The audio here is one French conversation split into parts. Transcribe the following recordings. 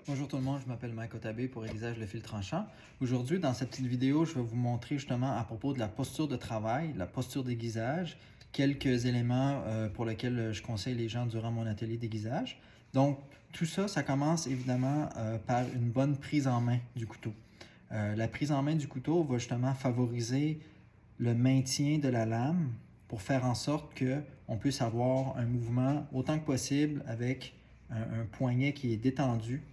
Bonjour tout le monde, je m'appelle Mike Otabé pour Aiguisage le fil tranchant. Aujourd'hui, dans cette petite vidéo, je vais vous montrer justement à propos de la posture de travail, la posture d'aiguisage, quelques éléments pour lesquels je conseille les gens durant mon atelier d'aiguisage. Donc, tout ça, ça commence évidemment par une bonne prise en main du couteau. La prise en main du couteau va justement favoriser le maintien de la lame pour faire en sorte qu'on puisse avoir un mouvement autant que possible avec un poignet qui est détendu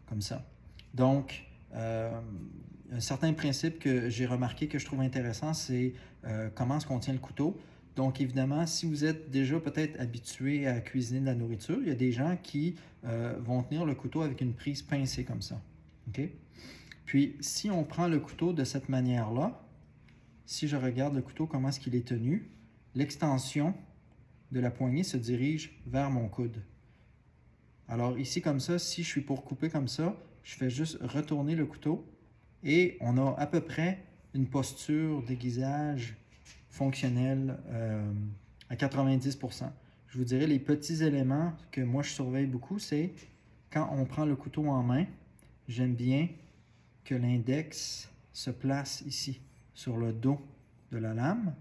comme ça. Donc, un certain principe que j'ai remarqué que je trouve intéressant, c'est comment est-ce qu'on tient le couteau. Donc, évidemment, si vous êtes déjà peut-être habitué à cuisiner de la nourriture, il y a des gens qui vont tenir le couteau avec une prise pincée comme ça. OK? Puis, si on prend le couteau de cette manière-là, si je regarde le couteau, comment est-ce qu'il est tenu, l'extension de la poignée se dirige vers mon coude. Alors ici, comme ça, si je suis pour couper comme ça, je fais juste retourner le couteau et on a à peu près une posture d'aiguisage fonctionnelle à 90%. Je vous dirais les petits éléments que moi je surveille beaucoup, c'est quand on prend le couteau en main, j'aime bien que l'index se place ici, sur le dos de la lame,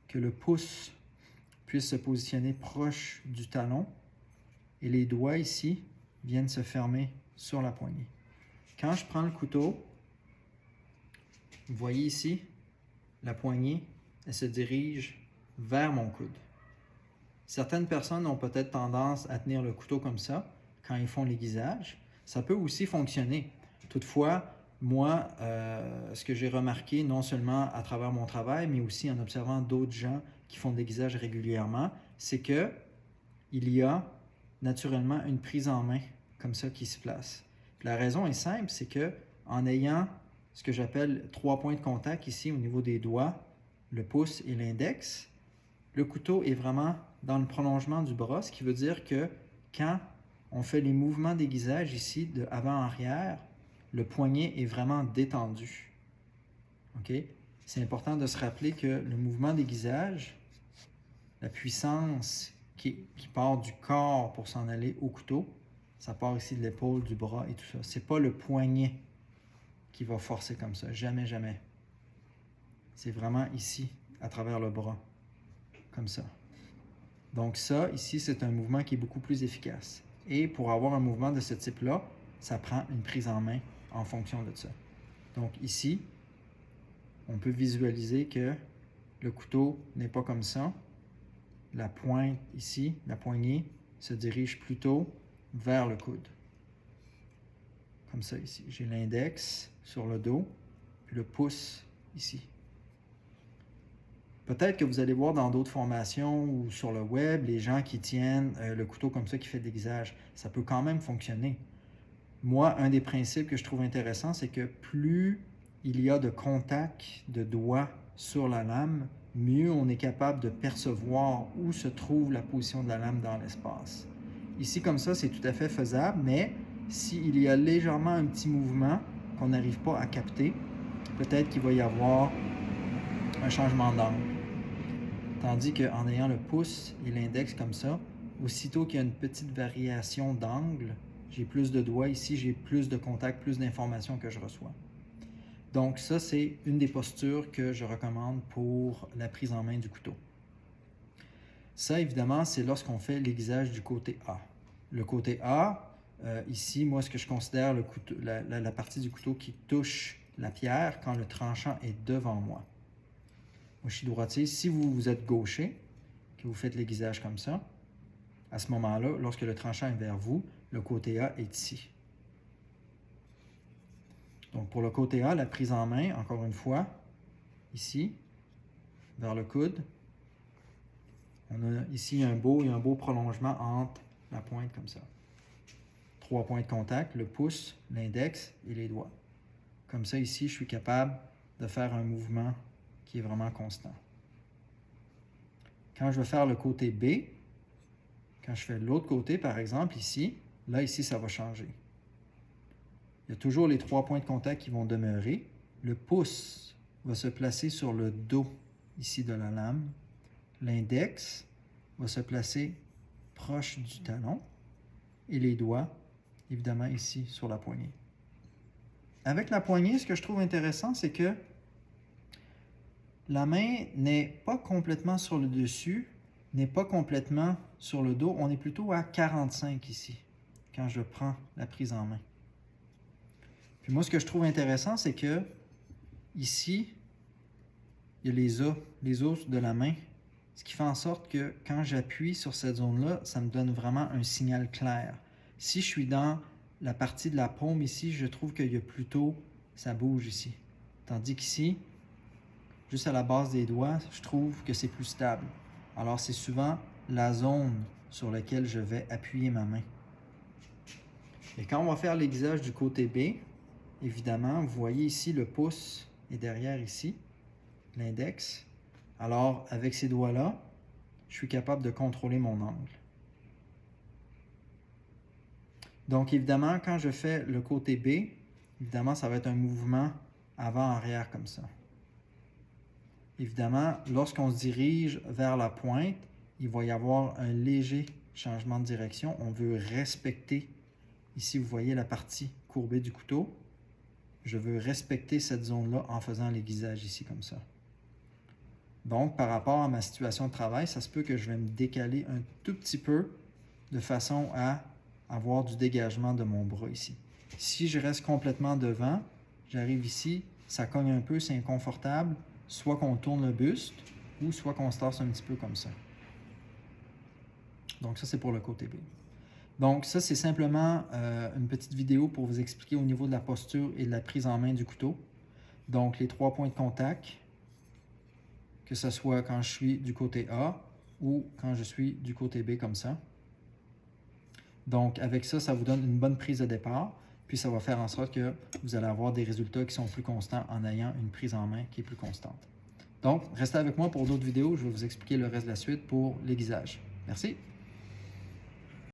que le pouce puisse se positionner proche du talon et les doigts ici viennent se fermer sur la poignée. Quand je prends le couteau, vous voyez ici, la poignée, elle se dirige vers mon coude. Certaines personnes ont peut-être tendance à tenir le couteau comme ça quand ils font l'aiguisage. Ça peut aussi fonctionner. Toutefois, moi, ce que j'ai remarqué, non seulement à travers mon travail, mais aussi en observant d'autres gens qui font de l'aiguisage régulièrement, c'est qu'il y a naturellement une prise en main comme ça qui se place. Puis la raison est simple, c'est que en ayant ce que j'appelle 3 points de contact ici au niveau des doigts, le pouce et l'index, le couteau est vraiment dans le prolongement du bras, ce qui veut dire que quand on fait les mouvements d'aiguisage ici de avant-arrière, le poignet est vraiment détendu. Okay? C'est important de se rappeler que le mouvement d'aiguisage, la puissance qui part du corps pour s'en aller au couteau, ça part ici de l'épaule, du bras et tout ça. C'est pas le poignet qui va forcer comme ça. Jamais, jamais. C'est vraiment ici, à travers le bras. Comme ça. Donc ça, ici, c'est un mouvement qui est beaucoup plus efficace. Et pour avoir un mouvement de ce type-là, ça prend une prise en main en fonction de ça. Donc ici, on peut visualiser que le couteau n'est pas comme ça. La pointe ici, la poignée, se dirige plutôt vers le coude. Comme ça ici. J'ai l'index sur le dos, puis le pouce ici. Peut-être que vous allez voir dans d'autres formations ou sur le web, les gens qui tiennent le couteau comme ça, qui fait de l'aiguisage. Ça peut quand même fonctionner. Moi, un des principes que je trouve intéressant, c'est que plus il y a de contact de doigts sur la lame, mieux on est capable de percevoir où se trouve la position de la lame dans l'espace. Ici, comme ça, c'est tout à fait faisable, mais s'il y a légèrement un petit mouvement qu'on n'arrive pas à capter, peut-être qu'il va y avoir un changement d'angle. Tandis qu'en ayant le pouce et l'index comme ça, aussitôt qu'il y a une petite variation d'angle, j'ai plus de doigts ici, j'ai plus de contact, plus d'informations que je reçois. Donc ça, c'est une des postures que je recommande pour la prise en main du couteau. Ça, évidemment, c'est lorsqu'on fait l'aiguisage du côté A. Le côté A, ici, moi, ce que je considère la partie du couteau qui touche la pierre quand le tranchant est devant moi. Moi, je suis droitier. Si vous êtes gaucher, que vous faites l'aiguisage comme ça, à ce moment-là, lorsque le tranchant est vers vous, le côté A est ici. Donc, pour le côté A, la prise en main, encore une fois, ici, vers le coude. On a ici un beau prolongement entre la pointe comme ça. 3 points de contact, le pouce, l'index et les doigts. Comme ça, ici, je suis capable de faire un mouvement qui est vraiment constant. Quand je vais faire le côté B, quand je fais l'autre côté, par exemple, ici, là, ici, ça va changer. Il y a toujours les 3 points de contact qui vont demeurer. Le pouce va se placer sur le dos, ici, de la lame. L'index va se placer proche du talon. Et les doigts, évidemment ici sur la poignée. Avec la poignée, ce que je trouve intéressant, c'est que la main n'est pas complètement sur le dessus, n'est pas complètement sur le dos. On est plutôt à 45 ici, quand je prends la prise en main. Puis moi, ce que je trouve intéressant, c'est que ici, il y a les os de la main, ce qui fait en sorte que quand j'appuie sur cette zone-là, ça me donne vraiment un signal clair. Si je suis dans la partie de la paume ici, je trouve qu'il y a plutôt, ça bouge ici. Tandis qu'ici, juste à la base des doigts, je trouve que c'est plus stable. Alors, c'est souvent la zone sur laquelle je vais appuyer ma main. Et quand on va faire l'aiguisage du côté B, évidemment, vous voyez ici le pouce est derrière ici, l'index. Alors, avec ces doigts-là, je suis capable de contrôler mon angle. Donc, évidemment, quand je fais le côté B, évidemment, ça va être un mouvement avant-arrière comme ça. Évidemment, lorsqu'on se dirige vers la pointe, il va y avoir un léger changement de direction. On veut respecter, ici vous voyez la partie courbée du couteau. Je veux respecter cette zone-là en faisant l'aiguisage ici comme ça. Donc, par rapport à ma situation de travail, ça se peut que je vais me décaler un tout petit peu de façon à avoir du dégagement de mon bras ici. Si je reste complètement devant, j'arrive ici, ça cogne un peu, c'est inconfortable. Soit qu'on tourne le buste, ou soit qu'on se tasse un petit peu comme ça. Donc ça, c'est pour le côté B. Donc ça, c'est simplement une petite vidéo pour vous expliquer au niveau de la posture et de la prise en main du couteau. Donc les 3 points de contact, que ce soit quand je suis du côté A ou quand je suis du côté B comme ça. Donc avec ça, ça vous donne une bonne prise de départ, puis ça va faire en sorte que vous allez avoir des résultats qui sont plus constants en ayant une prise en main qui est plus constante. Donc, restez avec moi pour d'autres vidéos, je vais vous expliquer le reste de la suite pour l'aiguisage. Merci!